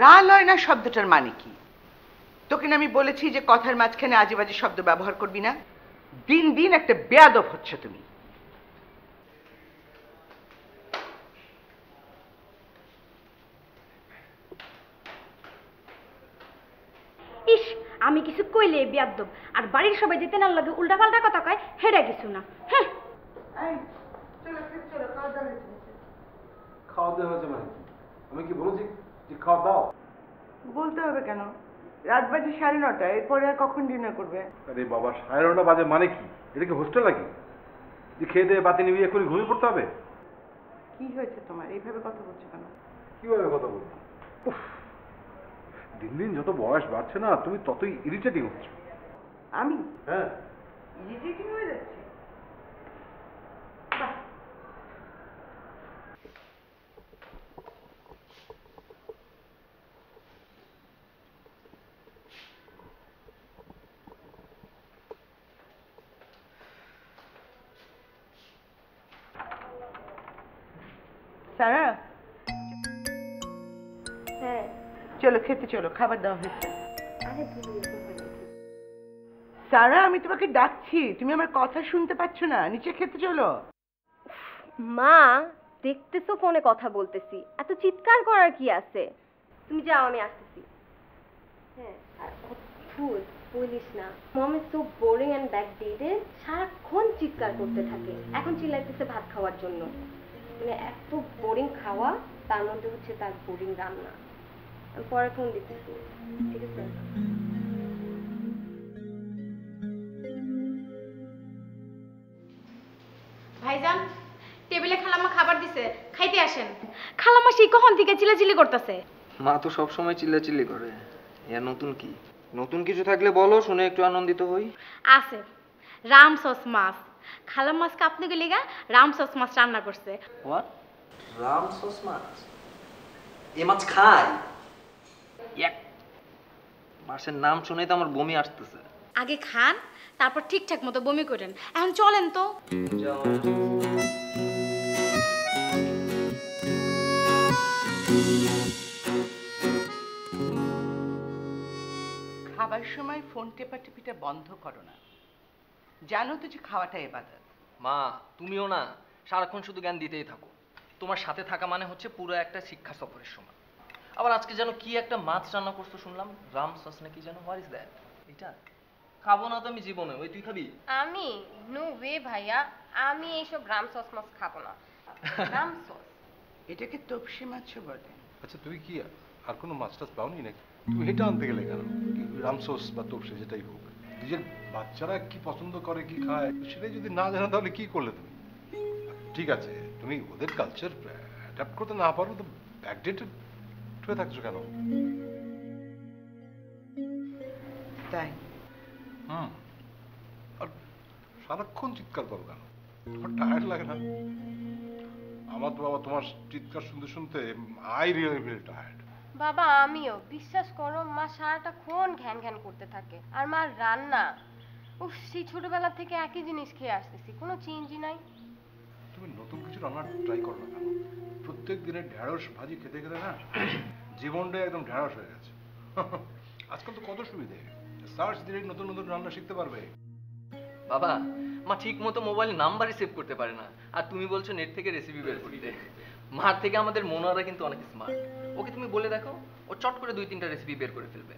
রা লয় না শব্দটার মানে কি? তোকে না আমি বলেছি যে কথার মাঝখানে আজে বাজে শব্দ ব্যবহার করবি না? দিন দিন একটা বেয়াদব হচ্ছে তুমি। ইস, আমি কিছু কইলে বেয়াদব, আর বাড়ির সবাই যেতে না লাগে উল্টা পাল্টা কথা কয়, হেডা কিছু না। হ্যাঁ, খাওয়া দাওয়া হয়েছে মানে কি? আমি কি বলেছি যে খাওয়া দাও? বলতে হবে কেন? রাত বাজে 9:30, এরপরে আর কখন ডিনার করবে? আরে বাবা, 9:30 বাজে মানে কি? এটা কি হোস্টেল নাকি যে খেয়ে দিয়ে বাতি নিবিয়ে এক্ষুনি ঘুমিয়ে পড়তে হবে? কি হয়েছে তোমার? এইভাবে কথা বলছো কেন? কিভাবে কথা বলবো? দিন দিন যত বয়স বাড়ছে না, তুমি ততই ইরিটেটিং হচ্ছ। আমি হ্যাঁ, ইরিটেটিং হয়ে যাচ্ছি? বাহ, সারা হ্যাঁ, চলো খেতে চলো, খাবার দেওয়া হয়েছে। আরে তুমি সারা, আমি তোমাকে ডাকছি, তুমি আমার কথা শুনতে পাচ্ছ না? নিচে খেতে চলো। মা, দেখতেছো ফোনে কথা বলতেছি, এত চিৎকার করার কি আছে? তুমি যাও, আমি আসতেছি। হ্যাঁ, আর ভুল বলিস না, mom is so boring and backdated, সারাক্ষণ চিৎকার করতে থাকে। এখন চিল্লাইতেছে ভাত খাওয়ার জন্য, মানে এত বোরিং খাওয়া, তার মধ্যে হচ্ছে তার বোরিং রান্না। আমি পরে ফোন দিতেছি, ঠিক আছে? ভাইজান, টেবিলে খালাম্মা খাবার দিছে, খাইতে আসেন। খালাম্মা সেই কখন থেকে চিল্লাচিল্লি করতেছে। মা তো সব সময় চিল্লাচিল্লি করে, এর নতুন কি? নতুন কিছু থাকলে বলো, শুনে একটু আনন্দিত হই। আছে, রাম সস মাছ। খালাম্মা আজকে আপনাকে লেগা রাম সস মাছ রান্না করছে। হোয়াট? রাম সস মাছ? এ মাছ খায়? এক মাছের নাম শুনেই তো আমার বমি আসতেছে। আগে খান, তারপর ঠিকঠাক মতো বমি করেন। এখন চলেন তো। খাবার সময় ফোন টেপাটেপিটা বন্ধ করো না, জানো তো যে খাওয়াটা ইবাদত। মা, তুমিও না সারাক্ষণ শুধু জ্ঞান দিতেই থাকো। তোমার সাথে থাকা মানে হচ্ছে পুরো একটা শিক্ষা সফরের সময়। আবার আজকে যেন কি একটা মাছ রান্না করছো শুনলাম, রাম সস না কি যেন, হোয়াট ইজ দ্যাট? এটা খাবো না তো আমি জীবনে। ওই তুই খাবি? আমি নো ওয়ে ভাইয়া, আমি এইসব গ্রাম সস মাছ খাবো না। গ্রাম সস এটাকে তপসি মাছও বলে। আচ্ছা, তুমি কি আর কোনো মাছ টাছ পাওনি নাকি? তুমি এটা আনতে গেলে কেন? রামসোস বা তোপসে যেটাই হোক, নিজের বাচ্চারা কি পছন্দ করে, কি খায়, সেটাই যদি না জানো তাহলে কি করলে তুমি? ঠিক আছে, তুমি ওদের কালচার অ্যাডাপ্ট করতে না পারো তো ব্যাকডেটেড হয়ে থাকছো কেন? তাই আর সারাক্ষণ চিৎকার করো কেন? তোমার টায়ার্ড লাগে না? আমার তো বাবা তোমার চিৎকার শুনতে শুনতে আই রিয়েলি ফিল টায়ার্ড। বাবা, আমিও বিশ্বাস করো, মা সারাটাক্ষণ ঘ্যান ঘ্যান করতে থাকে। আর মার রান্না, উফ, সেই ছোটবেলা থেকে একই জিনিস খেয়ে আসতেছি, কোনো চেঞ্জই নাই। তুমি নতুন কিছু রান্না ট্রাই করো না কেন? প্রত্যেক দিনের ঢ্যাঁড়স ভাজি খেতে খেতে না জীবনটা একদম ঢ্যাঁড়স হয়ে গেছে। আজকাল তো কত সুবিধে, সার্চ দিলেই নতুন নতুন রান্না শিখতে পারবে। বাবা, মা ঠিক মতো মোবাইল নাম্বারই সেভ করতে পারে না, আর তুমি বলছো নেট থেকে রেসিপি বের করতে। মার থেকে আমাদের মনোয়ারা কিন্তু অনেক স্মার্ট। ওকে তুমি বলে দেখো, ও চট করে 2-3টা রেসিপি বের করে ফেলবে।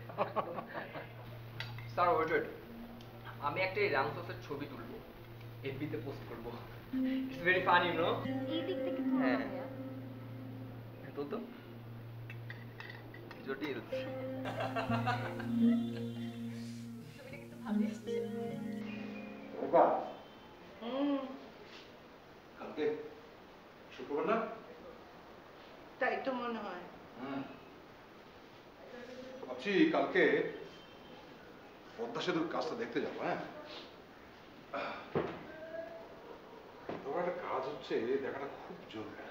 স্যার ওয়েট, আমি একটা রাম সসের ছবি তুলবো, এফবিতে পোস্ট করব। It's very funny, you know. এই দিক থেকে তো হ্যাঁ। ভাইয়া। তো তো জটিল। কালকে শুক্রবার না? তাই তো মনে হয়। ভাবছি কালকে পদ্মা সেতুর কাজটা দেখতে যাবো। হ্যাঁ, তোমার একটা কাজ হচ্ছে, দেখাটা খুব জরুরি।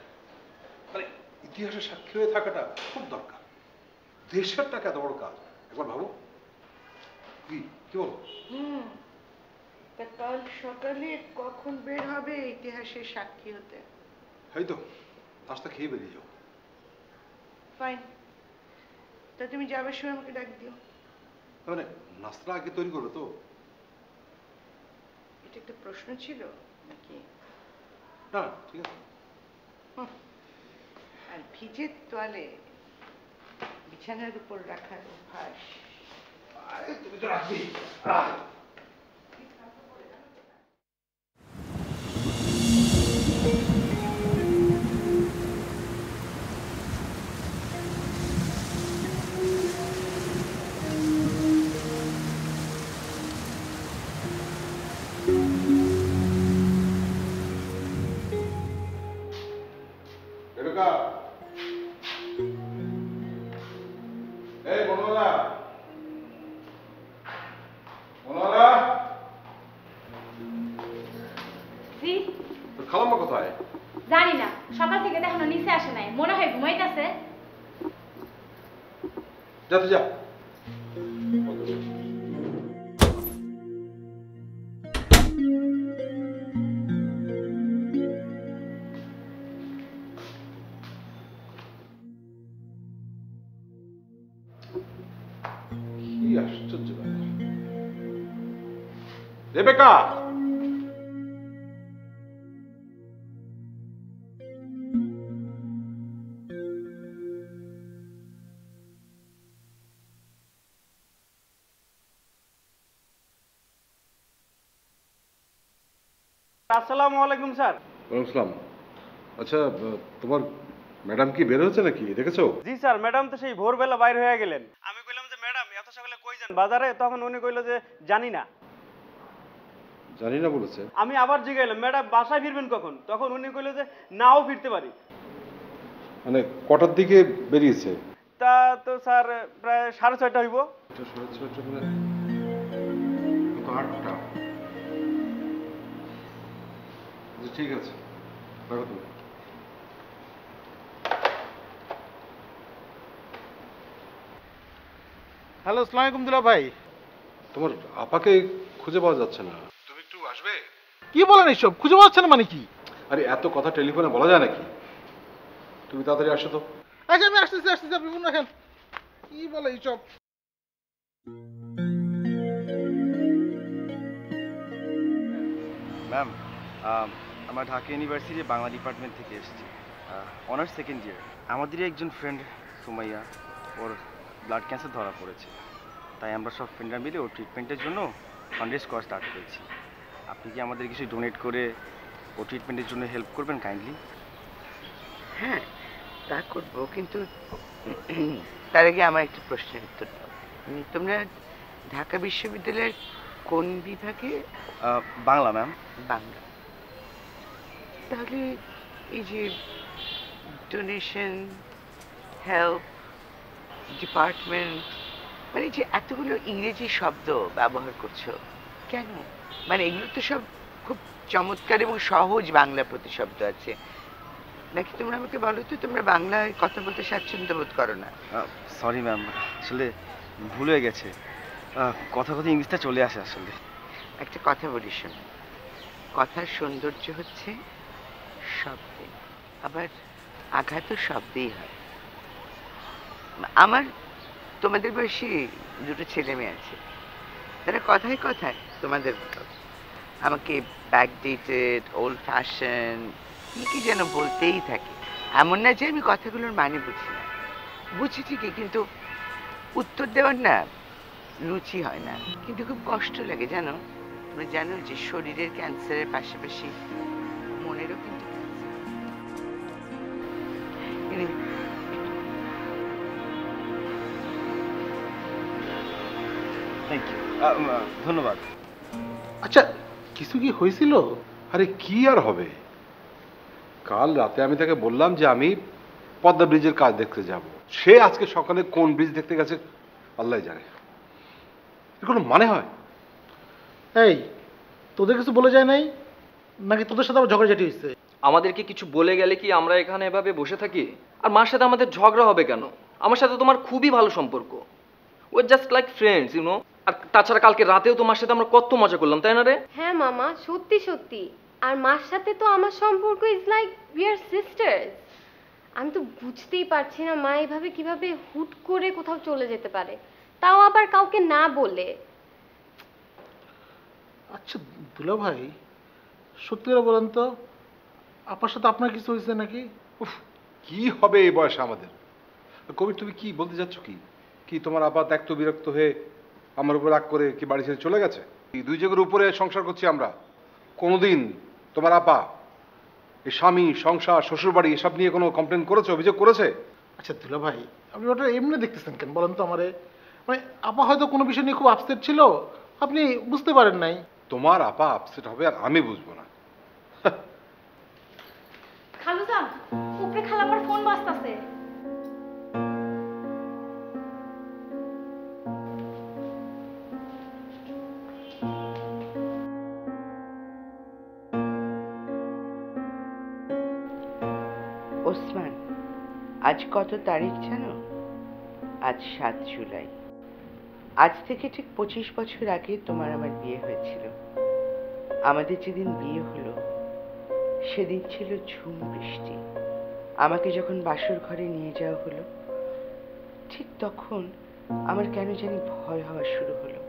মানে ইতিহাসের সাক্ষী হয়ে থাকাটা খুব দরকার। দেশের টাকা এত বড় কাজ, একবার ভাবো। কি কি বলো? তা কাল সকালে কখন বের হবে ইতিহাসের সাক্ষী হতে? এই তো নাস্তা খেয়ে বেরিয়ে যাও। ফাইন, তা তুমি যাবার সময় আমাকে ডাক দিও। মানে নাস্তা আগে তৈরি করবে তো? এটা একটা প্রশ্ন ছিল নাকি? না ঠিক আছে। আর ভিজে তোয়ালে বিছানার উপর রাখার অভ্যাস। আরে তুমি তো রাখবি। এই বনমালা, বনমালা, জি তোর খালাম্মা কোথায়? জানি না, সকাল থেকে তো এখনো নিচে আসে নাই, মনে হয় ঘুমাইতেছে। যা তুই যা। কি আশ্চর্য ব্যাপার। রেবেকা, আসসালামু আলাইকুম স্যার। ওয়ালাইকুম আসসালাম। আচ্ছা, তোমার ম্যাডাম কি বের হচ্ছে নাকি, দেখেছো? জি স্যার, ম্যাডাম তো সেই ভোরবেলা বাইর হয়ে গেলেন। আমি কইলাম যে ম্যাডাম এত সকালে কই যান বাজারে, তখন উনি কইলো যে জানি না। জানি না বলেছে? আমি আবার জিজ্ঞাইলাম ম্যাডাম বাসায় ফিরবেন কখন, তখন উনি কইলো যে নাও ফিরতে পারি। মানে কটার দিকে বেরিয়েছে? তা তো স্যার প্রায় 6:30 হইব। এটা 6:30 মানে তো 8টা। আচ্ছা ঠিক আছে, রাখো তুমি। হ্যালো, আসসালামু আলাইকুম দুলা ভাই। তোমার আপাকে খুঁজে পাওয়া যাচ্ছে না, তুমি একটু আসবে? কি বলেন এইসব? খুঁজে পাচ্ছেন মানে কি? আরে এত কথা টেলিফোনে বলা যায় নাকি? তুমি তাড়াতাড়ি আসো তো। আচ্ছা আমি আসতেছি, আপনি মনে রাখেন। কি বলে এইসব? ম্যাম, আমরা ঢাকা ইউনিভার্সিটি বাংলা ডিপার্টমেন্ট থেকে এসেছি, অনার্স সেকেন্ড ইয়ার। আমাদেরই একজন ফ্রেন্ড সুমাইয়া, ওর ব্লাড ক্যান্সার ধরা পড়েছে, তাই আমরা সব ফ্রেন্ডরা মিলে ওর ট্রিটমেন্টের জন্য ফান্ডরেজ করা স্টার্ট করেছি। আপনি কি আমাদের কিছু ডোনেট করে ও ট্রিটমেন্টের জন্য হেল্প করবেন কাইন্ডলি? হ্যাঁ, তা করবো, কিন্তু তার আগে আমার একটা প্রশ্নের উত্তর দাও। তোমরা ঢাকা বিশ্ববিদ্যালয়ের কোন বিভাগে? বাংলা ম্যাম। বাংলা। তাহলে এই যে ডোনেশন, হেল্প, ডিপার্টমেন্ট, মানে যে এতগুলো ইংরেজি শব্দ ব্যবহার করছো কেন? মানে এগুলো তো সব খুব চমৎকার এবং সহজ বাংলা প্রতিশব্দ আছে, নাকি তোমরা আমাকে বলো তো তোমরা বাংলায় কথা বলতে স্বাচ্ছন্দ্য বোধ করো না? সরি ম্যাম, আসলে ভুল হয়ে গেছে, কথা কথা ইংলিশটা চলে আসে আসলে। একটা কথা বলি শোন, কথার সৌন্দর্য হচ্ছে শব্দে, আবার আঘাতও শব্দেই হয়। আমার তোমাদের বয়সী দুটো ছেলে মেয়ে আছে, তারা কথায় কথায় তোমাদের মতো আমাকে ব্যাকডেটেড, ওল্ড ফ্যাশন কি যেন বলতেই থাকে। এমন না যে আমি কথাগুলোর মানে বুঝি না, বুঝি ঠিকই, কিন্তু উত্তর দেওয়ার না রুচি হয় না। কিন্তু খুব কষ্ট লাগে জানো। তুমি জানো যে শরীরের ক্যান্সারের পাশাপাশি মনেরও কিন্তু থ্যাংক ইউ, ধন্যবাদ। আচ্ছা, কিছু কি হয়েছিল? আরে কি আর হবে, কাল রাতে আমি তাকে বললাম যে আমি পদ্মা ব্রিজের কাজ দেখতে যাব, সে আজকে সকালে কোন ব্রিজ দেখতে গেছে আল্লাহ জানে। এর কোনো মানে হয়? এই, তোদের কিছু বলে যায় নাই নাকি তোদের সাথে আবার ঝগড়াঝাটি হয়েছে? আমাদেরকে কিছু বলে গেলে কি আমরা এখানে এভাবে বসে থাকি? আর মার সাথে আমাদের ঝগড়া হবে কেন? আমার সাথে তোমার খুবই ভালো সম্পর্ক, way just like friends, you know. আর তাছাড়া কালকে রাতেও তোমার সাথে আমরা কত মজা করলাম, তাই না রে? হ্যাঁ মামা, সত্যি সত্যি। আর মার সাথে তো আমার সম্পর্ক is like we are sisters. আমি তো বুঝতেই পারছি না মা এভাবে কিভাবে হুট করে কোথাও চলে যেতে পারে, তাও আবার কাউকে না বলে। আচ্ছা দুলা ভাই, সত্যি করে বলেন তো, আপার সাথে আপনার কিছু হয়েছে নাকি? উফ, কি হবে এই বয়সে আমাদের? কবির, তুমি কি বলতে যাচ্ছ? কি কি তোমার আপা ত্যাক্ত বিরক্ত হয়ে আমার উপর রাগ করে কি বাড়ি ছেড়ে চলে গেছে? এই দুই জায়গার উপরে সংসার করছি আমরা। কোনোদিন তোমার আপা এই স্বামী, সংসার, শ্বশুরবাড়ি এসব নিয়ে কোনো কমপ্লেন করেছে, অভিযোগ করেছে? আচ্ছা দুলা ভাই, আপনি ওটা এমনি দেখতেছেন কেন বলেন তো আমারে? মানে আপা হয়তো কোনো বিষয় নিয়ে খুব আপসেট ছিল, আপনি বুঝতে পারেন নাই। তোমার আপা আপসেট হবে আর আমি বুঝবো না? খালুজান, উপরে খালাম্মার ফোন বাজতাছে। ওসমান, আজ কত তারিখ জানো? আজ 7 জুলাই। আজ থেকে ঠিক 25 বছর আগে তোমার আমার বিয়ে হয়েছিল। আমাদের যেদিন বিয়ে হলো সেদিন ছিল ঝুম বৃষ্টি। আমাকে যখন বাসর ঘরে নিয়ে যাওয়া হলো, ঠিক তখন আমার কেন জানি ভয় হওয়া শুরু হলো।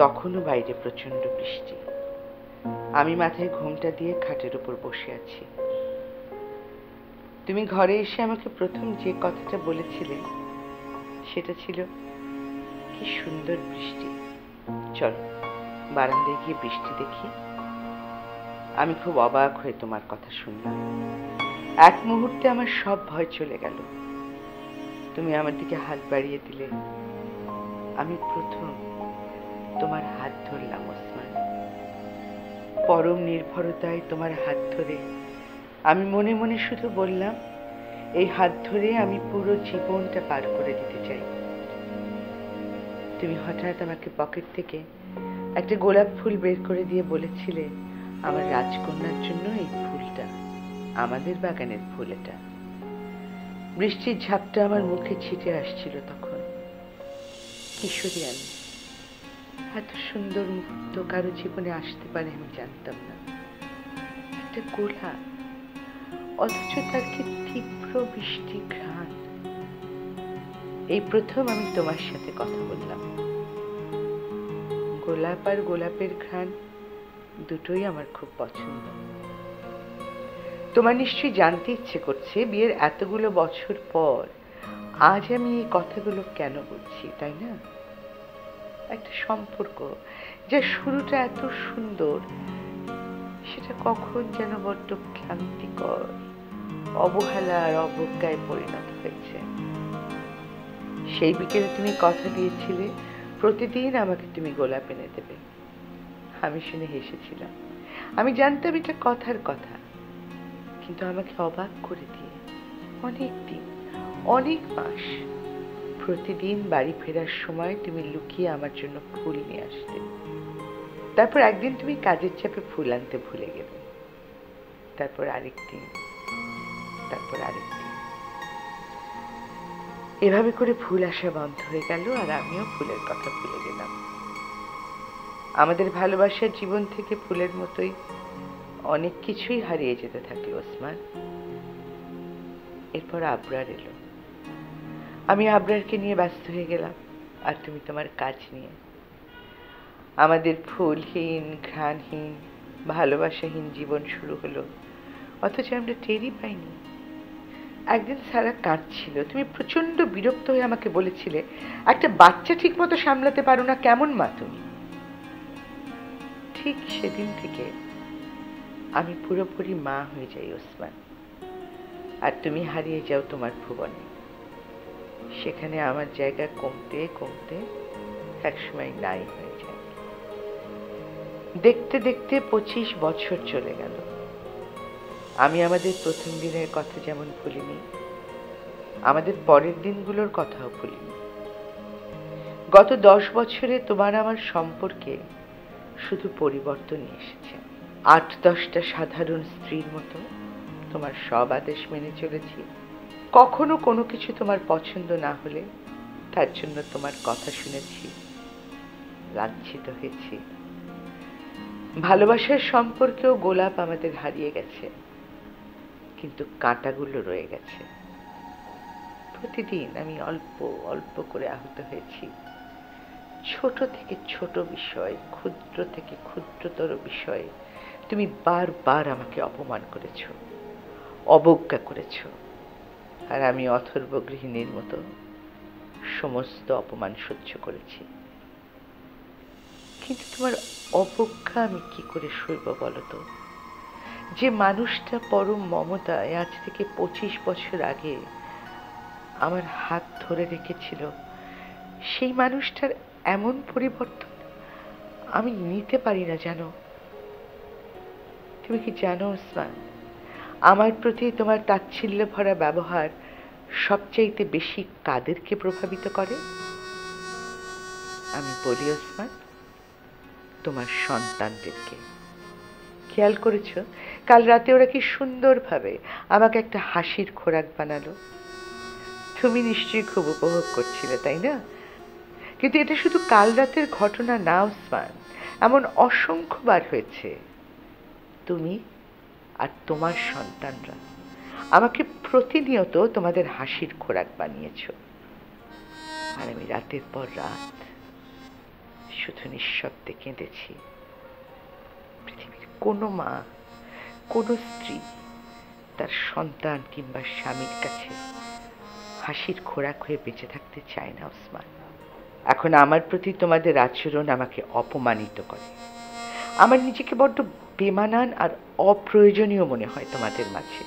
তখনও বাইরে প্রচন্ড বৃষ্টি। আমি মাথায় ঘোমটা দিয়ে খাটের উপর বসে আছি। তুমি ঘরে এসে আমাকে প্রথম যে কথাটা বলেছিলে সেটা ছিল, কি সুন্দর বৃষ্টি, চলো বারান্দায় গিয়ে বৃষ্টি দেখি। আমি খুব অবাক হয়ে তোমার কথা শুনলাম। এক মুহূর্তে আমার সব ভয় চলে গেল। তুমি আমার দিকে হাত বাড়িয়ে দিলে। আমি প্রথম তোমার হাত ধরলাম ওসমান। পরম নির্ভরতায় তোমার হাত ধরে আমি মনে মনে শুধু বললাম, এই হাত ধরে আমি পুরো জীবনটা পার করে দিতে চাই। তুমি হঠাৎ আমাকে পকেট থেকে একটা গোলাপ ফুল বের করে দিয়ে বলেছিলে, আমার রাজকন্যার জন্য এই ফুলটা, আমাদের বাগানের ফুল এটা। বৃষ্টির ঝাপটা আমার মুখে ছিটে আসছিল তখন। কিশোরী আমি, এত সুন্দর মুহূর্ত কারো জীবনে আসতে পারে আমি জানতাম না। একটা গোলাপ, অথচ তার কি তীব্র বৃষ্টি ঘ্রাণ। এই প্রথম আমি তোমার সাথে কথা বললাম। গোলাপ আর গোলাপের ঘ্রাণ দুটোই আমার খুব পছন্দ। তোমার নিশ্চয়ই জানতে ইচ্ছে করছে বিয়ের এতগুলো বছর পর আজ আমি এই কথাগুলো কেন বলছি, তাই না? একটা সম্পর্ক যার শুরুটা এত সুন্দর, সেটা কখন যেন বড্ড ক্লান্তিকর, অবহেলা আর অবজ্ঞায় পরিণত হয়েছে। সেই বিকেলে তুমি কথা দিয়েছিলে প্রতিদিন আমাকে তুমি গোলাপ এনে দেবে। আমি শুনে হেসেছিলাম। আমি জানতাম এটা কথার কথা, কিন্তু আমাকে অবাক করে দিয়ে অনেক দিন, অনেক মাস প্রতিদিন বাড়ি ফেরার সময় তুমি লুকিয়ে আমার জন্য ফুল নিয়ে আসতে। তারপর একদিন তুমি কাজের চাপে ফুল আনতে ভুলে গেলে। তারপর আরেকদিন, তারপর আরেকদিন, এভাবে করে ফুল আসা বন্ধ হয়ে গেল আর আমিও ফুলের কথা ভুলে গেলাম। আমাদের ভালোবাসার জীবন থেকে ফুলের মতোই অনেক কিছুই হারিয়ে যেতে থাকে ওসমান। এরপর আবরার এলো। আমি আবরারকে নিয়ে ব্যস্ত হয়ে গেলাম, আর তুমি তোমার কাজ নিয়ে। আমাদের ফুলহীন, ঘ্রাণহীন, ভালোবাসাহীন জীবন শুরু হলো, অথচ আমরা টেরই পাইনি। একদিন সারা কাঁদছিল। তুমি প্রচন্ড বিরক্ত হয়ে আমাকে বলেছিলে, একটা বাচ্চা ঠিক মতো সামলাতে পারো না, কেমন মা তুমি? ঠিক সেদিন থেকে আমি পুরোপুরি মা হয়ে যাই ওসমান, আর তুমি হারিয়ে যাও তোমার ভুবনে। সেখানে আমার জায়গা কমতে কমতে একসময় নাই হয়ে যায়। দেখতে দেখতে 25 বছর চলে গেল। আমি আমাদের প্রথম দিনের কথা যেমন ভুলিনি, আমাদের পরের দিনগুলোর কথাও ভুলিনি। গত 10 বছরে তোমার আমার সম্পর্কে শুধু পরিবর্তনই এসেছে। 8-10টা সাধারণ স্ত্রীর মতো তোমার সব আদেশ মেনে চলেছি। কখনো কোনো কিছু তোমার পছন্দ না হলে তার জন্য তোমার কথা শুনেছি, লাঞ্ছিত হয়েছি। ভালোবাসার সম্পর্কেও গোলাপ আমাদের হারিয়ে গেছে। কিন্তু কাঁটাগুলো রয়ে গেছে। প্রতিদিন আমি অল্প অল্প করে আহত হয়েছি। ছোট থেকে ছোট বিষয়, ক্ষুদ্র থেকে ক্ষুদ্রতর বিষয়ে তুমি বারবার আমাকে অপমান করেছ, অবজ্ঞা করেছ, আর আমি অথর্ব গৃহিণীর মতো সমস্ত অপমান সহ্য করেছি। কিন্তু তোমার অবজ্ঞা আমি কি করে সইব বলো তো? যে মানুষটা পরম মমতায় আজ থেকে 25 বছর আগে আমার হাত ধরে রেখেছিল, সেই মানুষটার এমন পরিবর্তন আমি নিতে পারি না জানো। তুমি কি জানো ওসমান, আমার প্রতি তোমার তাচ্ছিল্য ভরা ব্যবহার সবচাইতে বেশি কাদেরকে প্রভাবিত করে? আমি বলি ওসমান, তোমার সন্তানদেরকে। খেয়াল করেছ কাল রাতে ওরা কি সুন্দরভাবে আমাকে একটা হাসির খোরাক বানালো? তুমি নিশ্চয়ই খুব উপভোগ করছিলে, তাই না? কিন্তু এটা শুধু কাল রাতের ঘটনা না ওসমান, এমন অসংখ্যবার হয়েছে। তুমি আর তোমার সন্তানরা আমাকে প্রতিনিয়ত তোমাদের হাসির খোরাক বানিয়েছ, আর আমি রাতের পর রাত শুধু নিঃশব্দে কেঁদেছি। পৃথিবীর কোনো মা, কোনো স্ত্রী তার সন্তান কিংবা স্বামীর কাছে হাসির খোরাক হয়ে বেঁচে থাকতে চায় না ওসমান। এখন আমার প্রতি তোমাদের আচরণ আমাকে অপমানিত করে। আমার নিজেকে বড্ড বেমানান আর অপ্রয়োজনীয় মনে হয় তোমাদের মাঝে।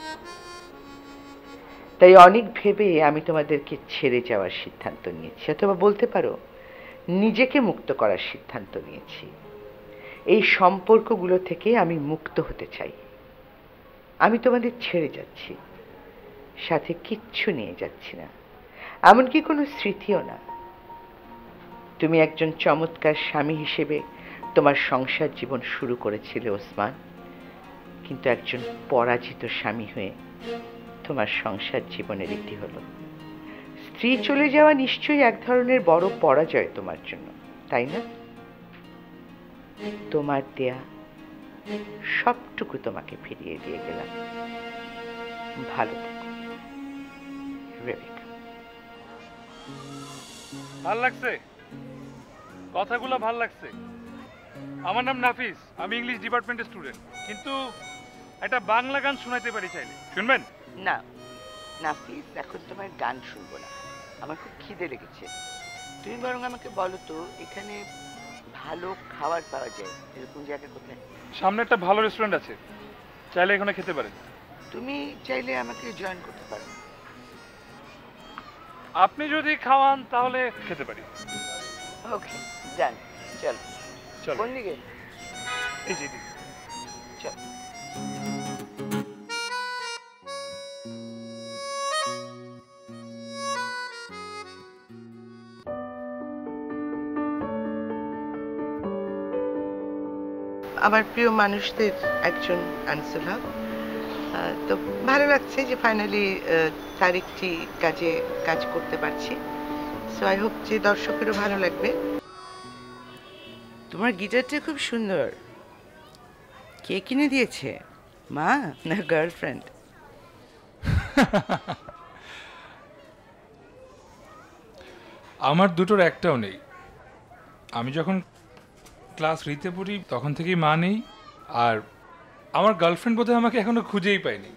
তাই অনেক ভেবে আমি তোমাদেরকে ছেড়ে যাওয়ার সিদ্ধান্ত নিয়েছি, অথবা বলতে পারো নিজেকে মুক্ত করার সিদ্ধান্ত নিয়েছি। এই সম্পর্কগুলো থেকে আমি মুক্ত হতে চাই। আমি তোমাদের ছেড়ে যাচ্ছি, সাথে কিচ্ছু নিয়ে যাচ্ছি না, এমনকি কোনো স্মৃতিও না। তুমি একজন চমৎকার স্বামী হিসেবে তোমার সংসার জীবন শুরু করেছিলে ওসমান, কিন্তু একজন পরাজিত স্বামী হয়ে তোমার সংসার জীবনের ইতি হলো। স্ত্রী চলে যাওয়া নিশ্চয়ই এক ধরনের বড় পরাজয় তোমার জন্য, তাই না? তোমার দেয়া সবটুকু তোমাকে ফিরিয়ে দিয়ে গেলাম। ভালো থেকো রেবেকা। ভাল লাগছে, কথাগুলো ভাল লাগছে। আমার নাম নাফিস, আমি ইংলিশ ডিপার্টমেন্টের স্টুডেন্ট, কিন্তু একটা বাংলা গান শোনাইতে পারি, চাইলে শুনবেন? না নাফিস, এখন তোমার গান শুনবো না, আমার খুব খিদে লেগেছে। তুমি বরং আমাকে বলো তো এখানে ভালো খাবার পাওয়া যায় এরকম জায়গা কোথায়? সামনে একটা ভালো রেস্টুরেন্ট আছে, চাইলে এখানে খেতে পারেন। তুমি চাইলে আমাকে জয়েন করতে পারো। আপনি যদি খাওয়ান তাহলে খেতে পারি। ওকে ডান, চলো। চলো। কোন দিকে? এই যে এদিকে। চল। আমার প্রিয় মানুষদের একজন আনসুল হক। তো ভালো লাগছে যে ফাইনালি তারিখটি কাজ করতে পারছি। সো আই হোপ যে দর্শকেরও ভালো লাগবে। তোমার গিটারটা খুব সুন্দর। কে কিনে দিয়েছে, মা না গার্লফ্রেন্ড? আমার দুটোর একটাও নেই। আমি যখন ক্লাস 3-তে পড়ি তখন থেকেই মা নেই, আর আমার গার্লফ্রেন্ড বোধহয় আমাকে এখনো খুঁজেই পায়নি।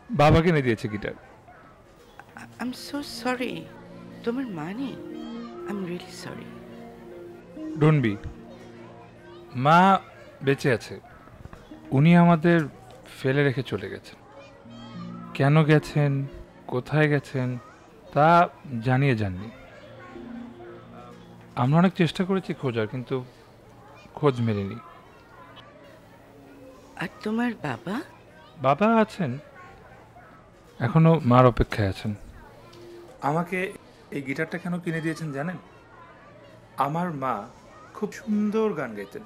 বাবা কিনে দিয়েছে guitar. I am so sorry, তোমার মা নেই? I am really sorry. Don't be. মা বেঁচে আছে, উনি আমাদের ফেলে রেখে চলে গেছেন। কেন গেছেন, কোথায় গেছেন তা জানিয়ে যাননি। আমরা অনেক চেষ্টা করেছি খোঁজার, কিন্তু খোঁজ মেলেনি। আর তোমার বাবা? বাবা আছেন, এখনো মার অপেক্ষায় আছেন। আমাকে এই গিটারটা কেন কিনে দিয়েছেন জানেন? আমার মা খুব সুন্দর গান গাইতেন,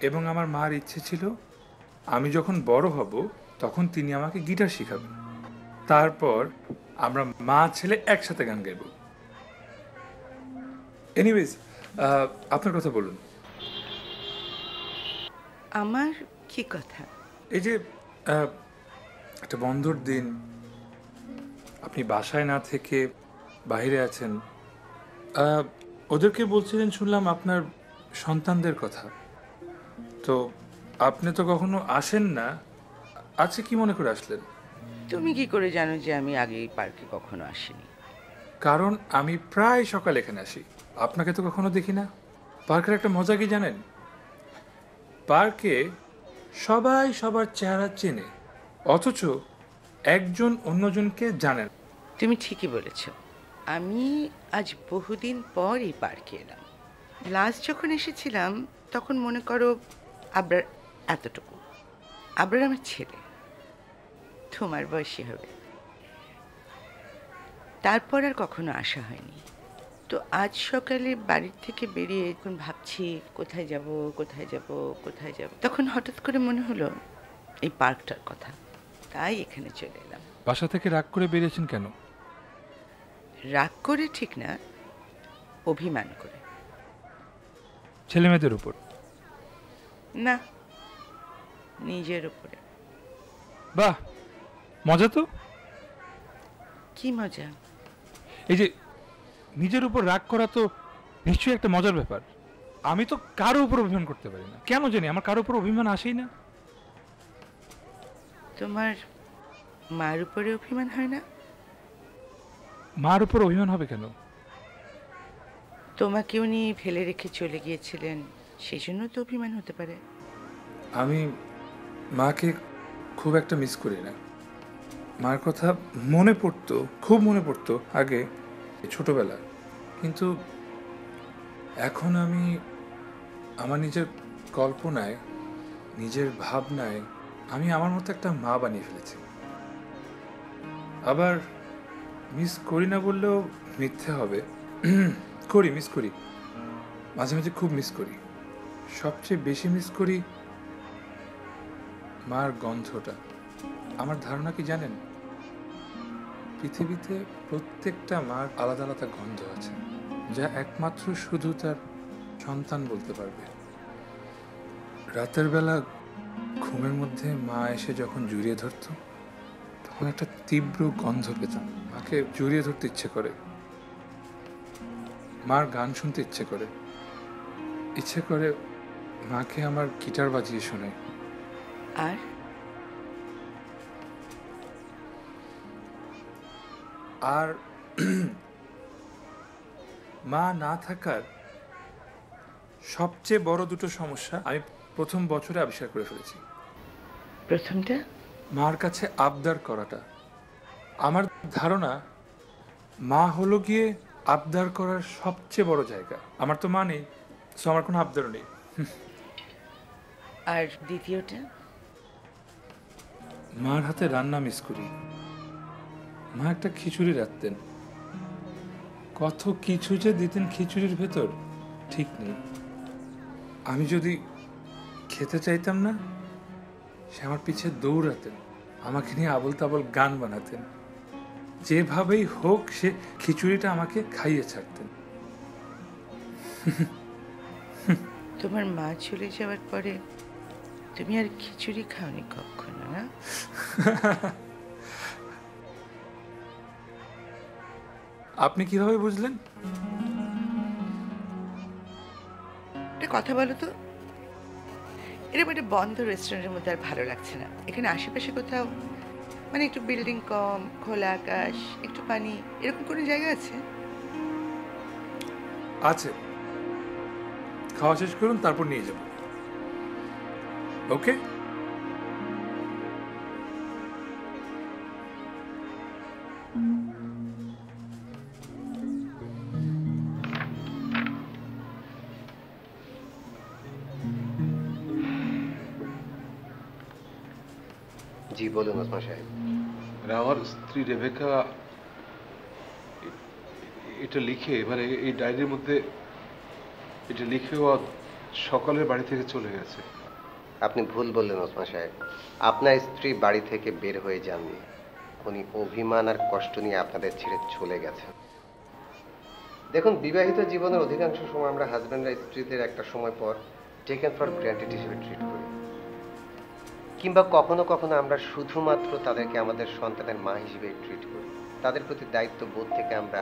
এবং আমার মার ইচ্ছে ছিল আমি যখন বড় হব তখন তিনি আমাকে গিটার শেখাবেন, তারপর আমরা মা ছেলে একসাথে গান গাইব। এনিওয়েজ, আপনার কথা বলুন। আমার কি কথা? এই যে একটা বন্ধুর দিন, আপনি বাসায় না থেকে বাইরে আছেন। ওদেরকে বলছিলেন শুনলাম আপনার সন্তানদের কথা। তো আপনি তো কখনো আসেন না, আজকে কি মনে করে আসলেন? তুমি কি করে জানো যে আমি আগে এই পার্কে কখনো আসিনি? কারণ আমি প্রায় সকাল এখানে আসি, আপনাকে তো কখনো দেখি না। পার্কের একটা মজা কি জানেন? পার্কে সবাই সবার চেহারা চেনে, অথচ একজন অন্যজনকে জানেন। তুমি ঠিকই বলেছ। আমি আজ বহুদিন পর এই পার্কে এলাম। লাস্ট যখন এসেছিলাম তখন মনে করো আবরার এতটুকু। আবরার আমার ছেলে, তোমার বয়সী হবে। তারপর আর কখনো আসা হয়নি। তো আজ সকালে বাড়ির থেকে বেরিয়ে এখন ভাবছি কোথায় যাব কোথায় যাব কোথায় যাব, তখন হঠাৎ করে মনে হলো এই পার্কটার কথা, তাই এখানে চলে এলাম। বাসা থেকে রাগ করে বেরিয়েছেন কেন? রাগ করে ঠিক না, অভিমান করে। ছেলে মেয়েদের উপর? না, নিজের উপরে। বাহ, মজা তো। কি মজা? এই যে নিজের উপর রাগ করা তো নিশ্চয়ই একটা মজার ব্যাপার। আমি তো কারো উপর অভিমান করতে পারি না, কেন জানি আমার কারো উপর অভিমান আসেই না। তোমার মার উপরে অভিমান হয় না? মার উপর অভিমান হবে কেন? তোমাকে উনি ফেলে রেখে চলে গিয়েছিলেন, সেই জন্য তো অভিমান হতে পারে। আমি মাকে খুব একটা মিস করি না। মার কথা মনে পড়তো, খুব মনে পড়তো আগে ছোটবেলা, কিন্তু এখন আমি আমার নিজের কল্পনায়, নিজের ভাবনায় আমি আমার মতো একটা মা বানিয়ে ফেলেছি। আবার মিস করি না বললেও মিথ্যে হবে, করি, মিস করি, মাঝে মাঝে খুব মিস করি। সবচেয়ে বেশি মিস করি মার গন্ধটা। আমার ধারণা কি জানেন, পৃথিবীতে প্রত্যেকটা মার আলাদা আলাদা গন্ধ আছে, যা একমাত্র শুধু তার সন্তান বলতে পারবে। রাতের বেলা ঘুমের মধ্যে মা এসে যখন জড়িয়ে ধরতো, তখন একটা তীব্র গন্ধ পেতাম। মাকে জড়িয়ে ধরতে ইচ্ছে করে, মার গান শুনতে ইচ্ছে করে, ইচ্ছে করে মাকে আমার গিটার বাজিয়ে শোনাই। আর আর মা না থাকার সবচেয়ে বড় দুটো সমস্যা আমি প্রথম বছরে আবিষ্কার করে ফেলেছি। প্রথমটা? মার কাছে আবদার করাটা। আমার ধারণা মা হলো গিয়ে আবদার করার সবচেয়ে বড় জায়গা। আমার তো মা নেই, সো আমার কোনো আবদারও নেই। আর দ্বিতীয়টা? মার হাতে রান্না মিস করি। মা একটা খিচুড়ি রাখতেন, কত কিছু যে দিতেন খিচুড়ির ভেতর ঠিক নেই। আমি যদি খেতে চাইতাম না, সে আমার পিছে দৌড়াতেন, আমাকে নিয়ে আবল তাবল গান বানাতেন, যেভাবেই হোক সে খিচুড়িটা আমাকে খাইয়ে ছাড়তেন। তোমার মা চলে যাওয়ার পরে তুমি আর খিচুড়ি খাওনি কখনো, না? আপনি কিভাবে বুঝলেন? একটা কথা বলো তো, এরকম একটা বন্ধ রেস্টুরেন্টের মধ্যে আর ভালো লাগছে না। এখানে আশেপাশে কোথাও মানে একটু বিল্ডিং কম, খোলা আকাশ, একটু পানি, এরকম কোনো জায়গা আছে? আছে, খাওয়া শেষ করুন তারপর নিয়ে যাব। ওকে? জি বলুন ওসমান সাহেব। আমার স্ত্রী রেবেকা এটা লিখে, এবারে এই ডায়েরির মধ্যে এটা লিখে ও সকালের বাড়ি থেকে চলে গেছে। আপনি ভুল বললেন ওসমান সাহেব, আপনার স্ত্রী বাড়ি থেকে বের হয়ে যাননি, উনি অভিমান আর কষ্ট নিয়ে আপনাদের ছেড়ে চলে গেছেন। দেখুন, বিবাহিত জীবনের অধিকাংশ সময় আমরা হাজব্যান্ডরা স্ত্রীদের একটা সময় পর টেকেন ফর গ্র্যান্টেড হিসেবে ট্রিট করি, কিংবা কখনো কখনো আমরা শুধুমাত্র তাদেরকে আমাদের সন্তানের মা হিসেবে ট্রিট করি, তাদের প্রতি দায়িত্ব বোধ থেকে আমরা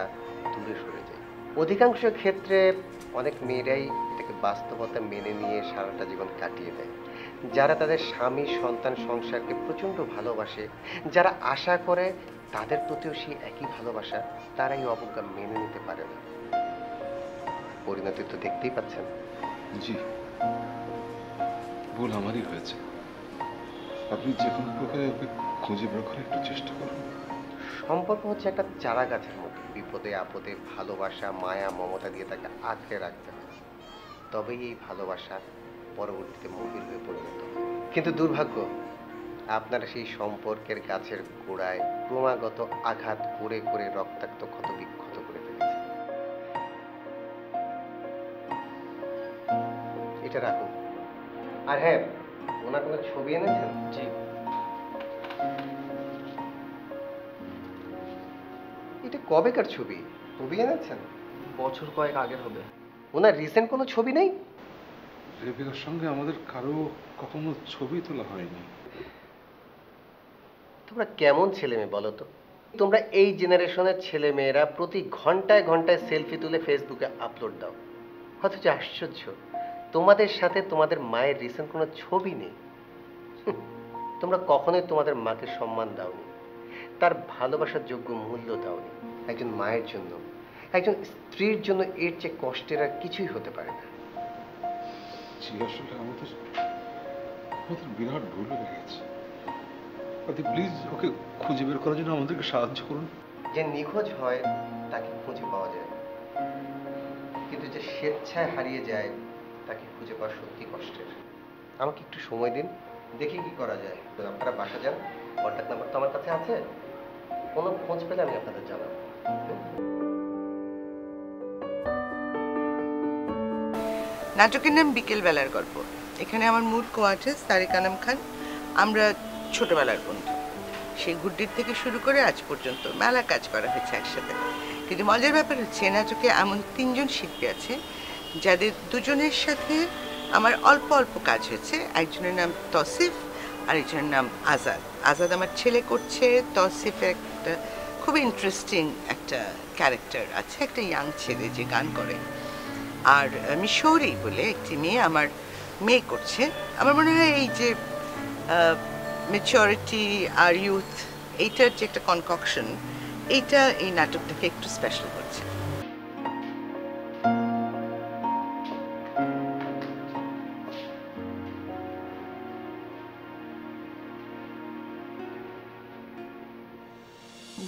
দূরে সরে যাই। অধিকাংশ ক্ষেত্রে অনেক মেয়েরাই এটাকে বাস্তবতা মেনে নিয়ে সারাটা জীবন কাটিয়ে দেয়। যারা তাদের স্বামী সন্তান সংসারকে প্রচণ্ড ভালোবাসে, যারা আশা করে তাদের প্রতিও সেই একই ভালোবাসা, তারা এই অবজ্ঞা মেনে নিতে পারে না। পরিণতি তো দেখতেই পাচ্ছেন। জি, ভুল আমারই হয়েছে। আপনি যে কোনো প্রকারে ওকে খুঁজে বের করার একটু চেষ্টা করুন। সম্পর্ক হচ্ছে একটা চারা গাছের মতো, বিপদে আপদে ভালোবাসা মায়া মমতা দিয়ে তাকে আঁকড়ে রাখতে হয়, তবেই এই ভালোবাসা পরবর্তীতে মহির হয়ে পরিণত হয়। কিন্তু দুর্ভাগ্য, আপনারা সেই সম্পর্কের গাছের গোড়ায় ক্রমাগত আঘাত করে করে রক্তাক্ত ক্ষত বিক্ষত করে ফেলেছে। এটা রাখুন। আর হ্যাঁ, ওনার কোনো ছবি এনেছেন? জি। এটা কবেকার ছবি? ছবি এনেছেন? বছর কয়েক আগের হবে। ওনার রিসেন্ট কোনো ছবি নেই? রেবেকার সঙ্গে আমাদের কারো কখনো ছবি তোলা হয়নি। তোমরা কেমন ছেলে মেয়ে বলো তো? তোমরা এই জেনারেশনের ছেলে মেয়েরা প্রতি ঘন্টায় ঘন্টায় সেলফি তুলে ফেসবুকে আপলোড দাও, অথচ আশ্চর্য, তোমাদের সাথে তোমাদের মায়ের রিসেন্ট কোনো ছবি নেই। তোমরা কখনোই তোমাদের মাকে সম্মান দাওনি, তার ভালোবাসার যোগ্য মূল্য দাওনি। একজন মায়ের জন্য, একজন স্ত্রীর জন্য এর চেয়ে কষ্টের আর কিছুই হতে পারে না। জি, আসলে আমাদের বিরাট ভুল হয়ে গেছে। আপনি প্লিজ ওকে খুঁজে বের করার জন্য আমাদেরকে সাহায্য করুন। যে নিখোঁজ হয় তাকে খুঁজে পাওয়া যায়, কিন্তু যে স্বেচ্ছায় হারিয়ে যায় তাকে খুঁজে পাওয়া সত্যি কষ্টের। আমাকে একটু সময় দিন, দেখি কি করা যায়। তো আপনারা বাসা যান, কন্ট্যাক্ট নাম্বার তো আমার কাছে আছে, কোনো খোঁজ পেলে আমি আপনাদের জানাবো। নাটকের নাম বিকেল বেলার গল্প। এখানে আমার মূল কো-আর্টিস্ট তারিক আনাম খান। আমরা ছোটবেলার বন্ধু, সেই গুড্ডির থেকে শুরু করে আজ পর্যন্ত মেলা কাজ করা হয়েছে একসাথে। কিন্তু মজার ব্যাপার হচ্ছে, নাটকে এমন 3 জন শিল্পী আছে যাদের দুজনের সাথে আমার অল্প অল্প কাজ হয়েছে। একজনের নাম তসিফ আর একজনের নাম আজাদ। আজাদ আমার ছেলে করছে, তসিফের একটা খুব ইন্টারেস্টিং একটা ক্যারেক্টার আছে, একটা ইয়াং ছেলে যে গান করে। আর মিশৌরি বলে একটি মেয়ে আমার মেয়ে করছে। আমার মনে হয় এই যে ম্যাচুরিটি আর ইউথ, এইটার যে একটা কনককশন, এইটা এই নাটকটাকে একটু স্পেশাল করছে।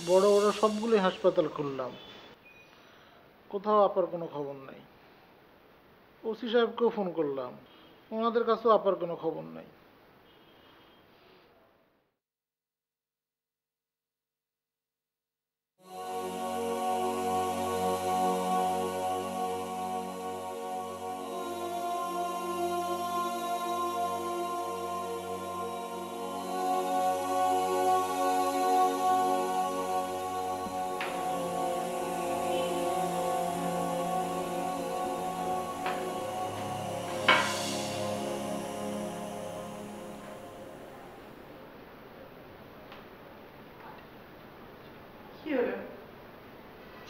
বড় বড় সবগুলোই হাসপাতাল খুললাম, কোথাও আপার কোনো খবর নাই। ওসি সাহেবকেও ফোন করলাম, ওনাদের কাছেও আপার কোনো খবর নাই। কি হলো,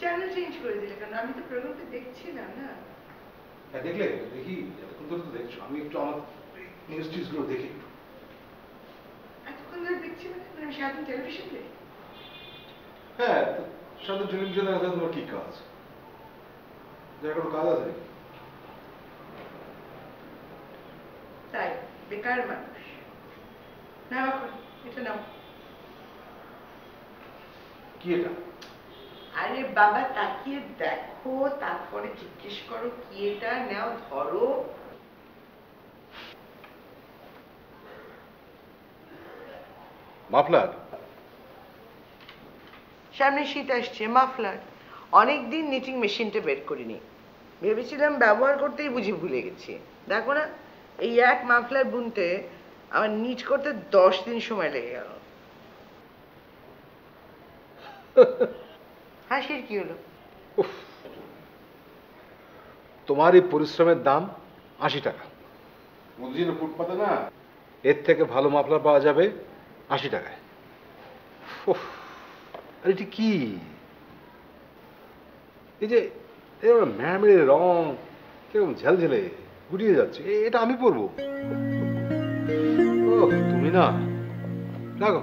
চ্যানেল চেঞ্জ করে দিলে কেন? আমি তো প্রোগ্রামটা দেখছিলাম না। হ্যাঁ, দেখলে দেখি, এতক্ষণ ধরে তো দেখছো। আমি একটু আমার নিউজ টিউজগুলো দেখি একটু। এতক্ষণ ধরে দেখছি মানে আমি সারাদিন টেলিভিশন দেখি। হ্যাঁ, সাথে টেলিভিশন দেখা যায়, তোমার কি কাজ? যার কোনো কাজ আছে? তাই বেকার মানুষ। না এটা নাও। কি এটা? আরে বাবা, তাকিয়ে দেখো, তারপরে জিজ্ঞেস করো কি এটা। নাও, ধরো। মাফলার? সামনে শীত আসছে, মাফলার। অনেকদিন নিটিং মেশিনটা বের করিনি, ভেবেছিলাম ব্যবহার করতেই বুঝি ভুলে গেছি। দেখো না, এই এক মাফলার বুনতে আমার নিট করতে 10 দিন সময় লেগে গেল। হাসির কি হলো? তোমার এই পরিশ্রমের দাম 80 টাকা। বুঝলি না, ফুটপাতে না এর থেকে ভালো মাফলার পাওয়া যাবে 80 টাকায়। উফ, আরে এটা কি? এই যে ম্যামের রং কিরকম ঝালঝেলে গুটিয়ে যাচ্ছে, এটা আমি পরবো? ও তুমি না, রাখো।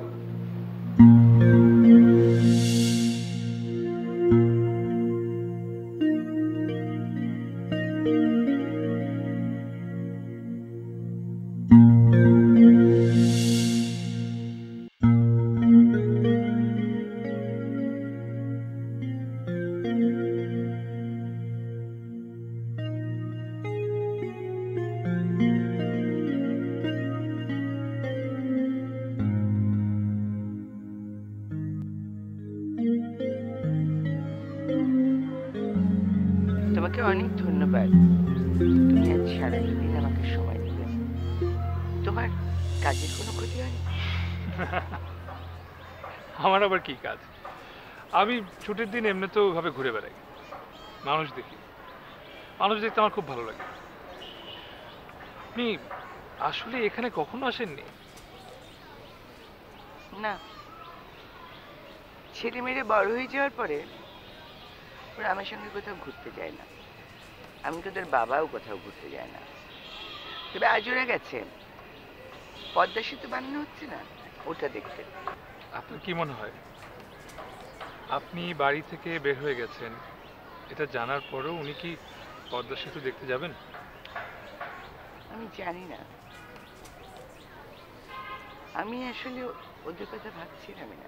তোমাকে অনেক ধন্যবাদ, তুমি আজ সারাটা দিন আমাকে সময় দিলে। তোমার কাজের কোনো ক্ষতি হয়নি? আমার আবার কি কাজ? আমি ছুটির দিন এমনিতেও ভাবে ঘুরে বেড়াই, মানুষ দেখি। মানুষ দেখতে আমার খুব ভালো লাগে। আপনি আসলে এখানে কখনো আসেননি? না, ছেলে মেয়েরা বড় হয়ে যাওয়ার পরে ওরা আমার সঙ্গে কোথাও ঘুরতে যায় না, আমি তোদের বাবাও কোথাও ঘুরতে যায় না। তবে আজ ওরা গেছে, পদ্মা সেতু বানানো হচ্ছে না, ওটা দেখতে। আপনার কি মনে হয় আপনি বাড়ি থেকে বের হয়ে গেছেন এটা জানার পরেও উনি কি পদ্মা সেতু দেখতে যাবেন? আমি জানি না, আমি আসলে ওদের কথা ভাবছিলাম না।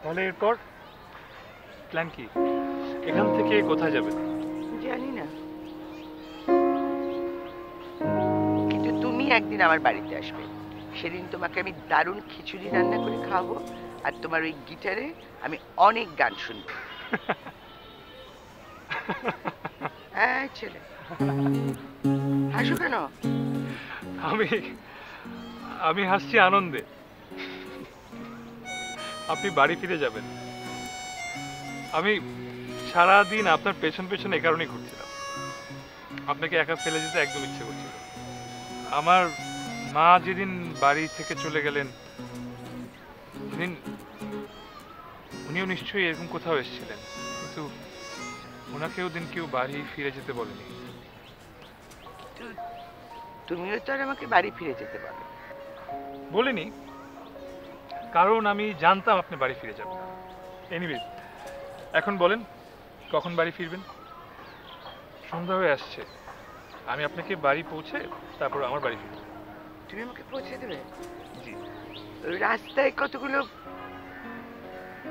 তাহলে এরপর প্ল্যান কি? এখান থেকে কোথায় যাবেন? জানি না, কিন্তু তুমি একদিন আমার বাড়িতে আসবে, সেদিন তোমাকে আমি দারুণ খিচুড়ি রান্না করে খাওয়াবো, আর তোমার ওই গিটারে আমি অনেক গান শুনবো। হ্যাঁ ছেলে, হাসো কেন? আমি হাসছি আনন্দে। আপনি বাড়ি ফিরে যাবেন। আমি সারাদিন আপনার পেছন পেছন এ কারণেই ঘুরছিলাম, আপনাকে একা ফেলে যেতে একদম ইচ্ছে করছিল। আমার মা যেদিন বাড়ি থেকে চলে গেলেন সেদিন উনিও নিশ্চয়ই এরকম কোথাও এসেছিলেন, কিন্তু ওনাকেও দিন কেউ বাড়ি ফিরে যেতে বলেনি। তুমিও তো আর আমাকে বাড়ি ফিরে যেতে বলো। বলিনি, কারণ আমি জানতাম আপনি বাড়ি ফিরে যাবেন। এনিওয়েজ, এখন বলেন কখন বাড়ি ফিরবেন? সন্ধ্যা হয়ে আসছে, আমি আপনাকে বাড়ি পৌঁছে তারপর আমার বাড়ি ফিরব। তুমি আমাকে পৌঁছে দেবে? জি। রাস্তায় কতগুলো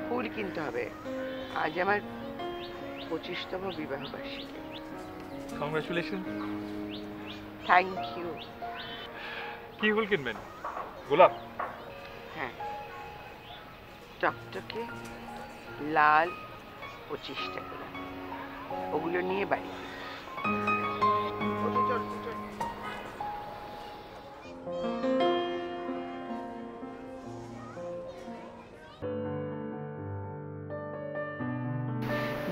ফুল কিনতে হবে, আজ আমার 25তম বিবাহ বার্ষিকী। কংগ্রাচুলেশন। Thank you. কি ফুল কিনবেন? গোলাপ? হ্যাঁ, টকটকে লাল 25 টাকা, ওগুলো নিয়ে বাড়ি।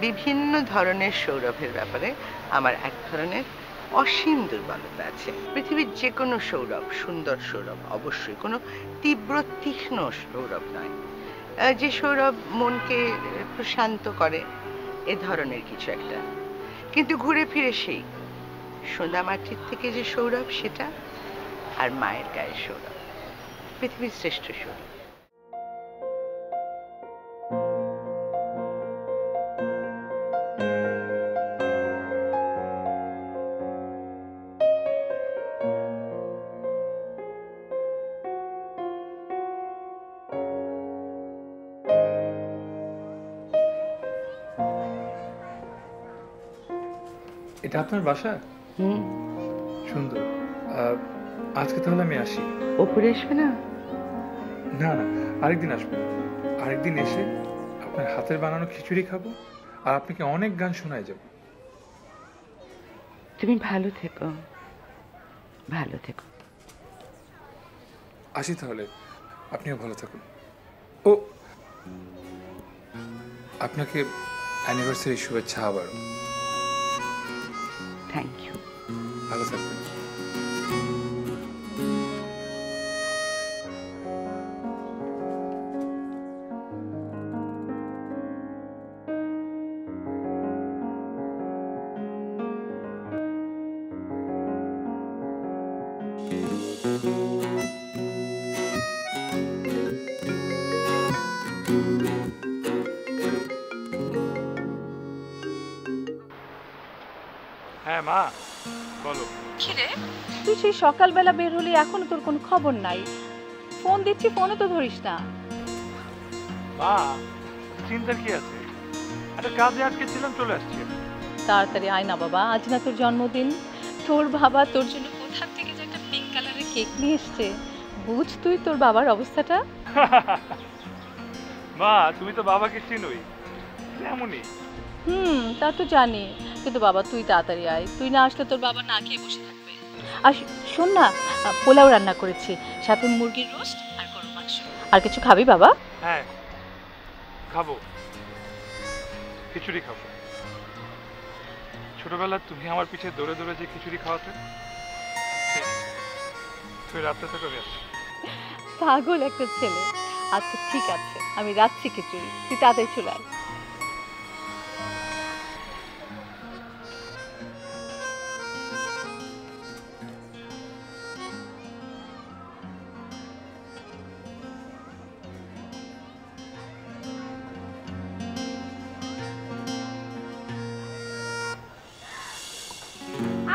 বিভিন্ন ধরনের সৌরভের ব্যাপারে আমার এক ধরনের অসীম দুর্বলতা আছে। পৃথিবীর যে কোনো সৌরভ সুন্দর সৌরভ, অবশ্যই কোনো তীব্র তীক্ষ্ণ সৌরভ নয়, যে সৌরভ মনকে প্রশান্ত করে, এ ধরনের কিছু একটা। কিন্তু ঘুরে ফিরে সেই সন্ধ্যা মাটির থেকে যে সৌরভ, সেটা আর মায়ের গায়ের সৌরভ পৃথিবীর শ্রেষ্ঠ সৌরভ। এটা আপনার বাসা? সুন্দর। আজকে তাহলে আমি আসি। ওপরে আসবে না? না না, আরেকদিন আসবো। আরেকদিন এসে আপনার হাতের বানানো খিচুড়ি খাবো আর আপনাকে অনেক গান শোনায় যাব। তুমি ভালো থেকো, ভালো থেকো। আসি তাহলে, আপনিও ভালো থাকুন। ও, আপনাকে অ্যানিভার্সারি শুভেচ্ছা আবারও। Thank you. ভালো থাকবেন। হ্যাঁ মা বলো। কিরে তুই সেই সকালবেলা বের হলি এখনো তোর কোনো খবর নাই, ফোন দিচ্ছি ফোনও তো ধরিস না। মা চিন্তার কি আছে, একটা কাজে আটকে ছিলাম, চলে আসছি। তাড়াতাড়ি আয় না বাবা, আজ না তোর জন্মদিন। তোর বাবা তোর জন্য কোথা থেকে যে একটা পিঙ্ক কালারের কেক নিয়ে এসছে, বুঝ তুই তোর বাবার অবস্থাটা। মা তুমি তো বাবাকে চিনোই, এমনই। তা তো জানি, কিন্তু বাবা তুই তাড়াতাড়ি আয়, তুই না আসলে তোর বাবা না খেয়ে বসে থাকবে। আর শোন না, পোলাও রান্না করেছি, সাথে মুরগির রোস্ট আর গরুর মাংস। আর কিছু খাবি বাবা? হ্যাঁ খাবো, খিচুড়ি খাবো। ছোটবেলা তুমি আমার পিছে দৌড়ে দৌড়ে যে খিচুড়ি খাওয়াতে, তুমি রাত্রে থাকো আমি আসছি। পাগল একটা ছেলে। আচ্ছা ঠিক আছে, আমি রাখছি খিচুড়ি, তুই তাড়াতাড়ি চলে আয়।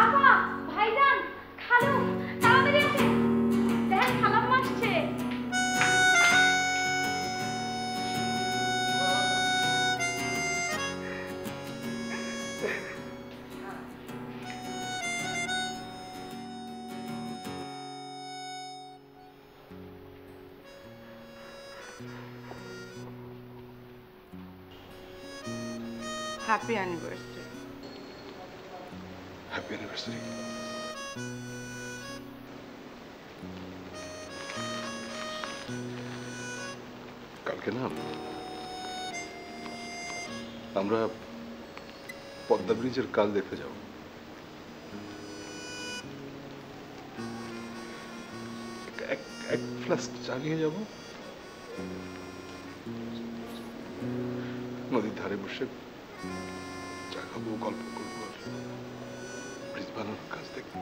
আপা, ভাইজান, খালু, তাড়াতাড়ি আসেন। দেখ খালাম্মা আসছে। Happy anniversary. Happy anniversary. কালকে না আমরা পদ্মা ব্রিজের কাল দেখতে যাব। এক ফ্লাস্ক চালিয়ে যাব, নদীর ধারে বসে চা খাবো, গল্প করবো, ব্রিজ বানানোর কাজ দেখবো।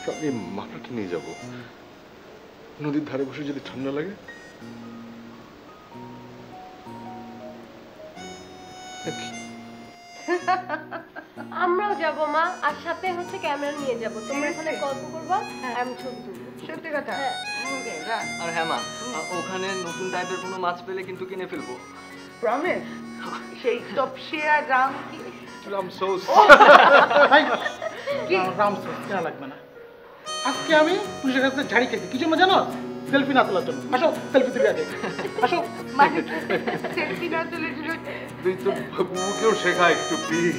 সঙ্গে মাথাটা নিয়ে যাব, নদীর ধারে বসে যদি ঠান্ডা লাগে আমরাও যাব মা, আর সাথে হচ্ছে ক্যামেরা নিয়ে যাব, তোমরা এখানে গল্প করবা আর আমি ছবি তুলবো। সত্যি কথা। আর হ্যাঁ মা, ওখানে নতুন টাইপের কোনো মাছ পেলে কিন্তু কিনে ফেলবো। প্রমিস? সেই তপসি আর রাম কি রামসোস। রামসোস কেনা লাগবে না। আজকে আমি পুলিশের কাছে ঝাড়ি খেয়েছি, কিছু না জানো, সেলফি না তোলার জন্য। আসো সেলফি তুলি আগে, আসো। মানে সেলফি না তুলে তুলে তুই তো বুকেও শেখা একটু প্লিজ।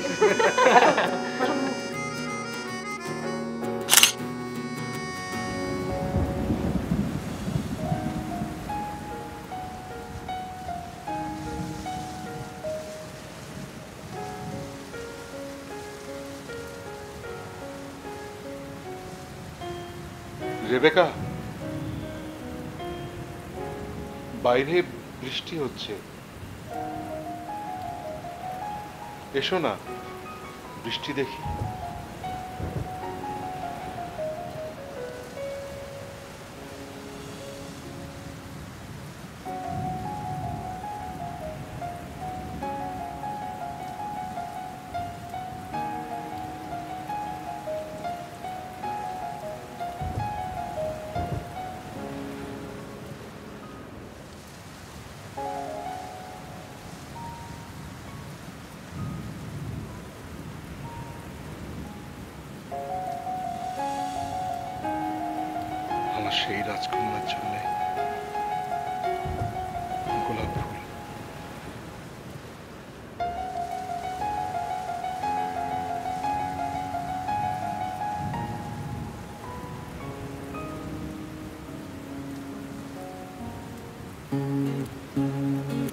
রেবেকা, বাইরে বৃষ্টি হচ্ছে, এসো না বৃষ্টি দেখি। আমার সেই রাজকন্যার জন্য গোলাপ ফুল। Mm-hmm.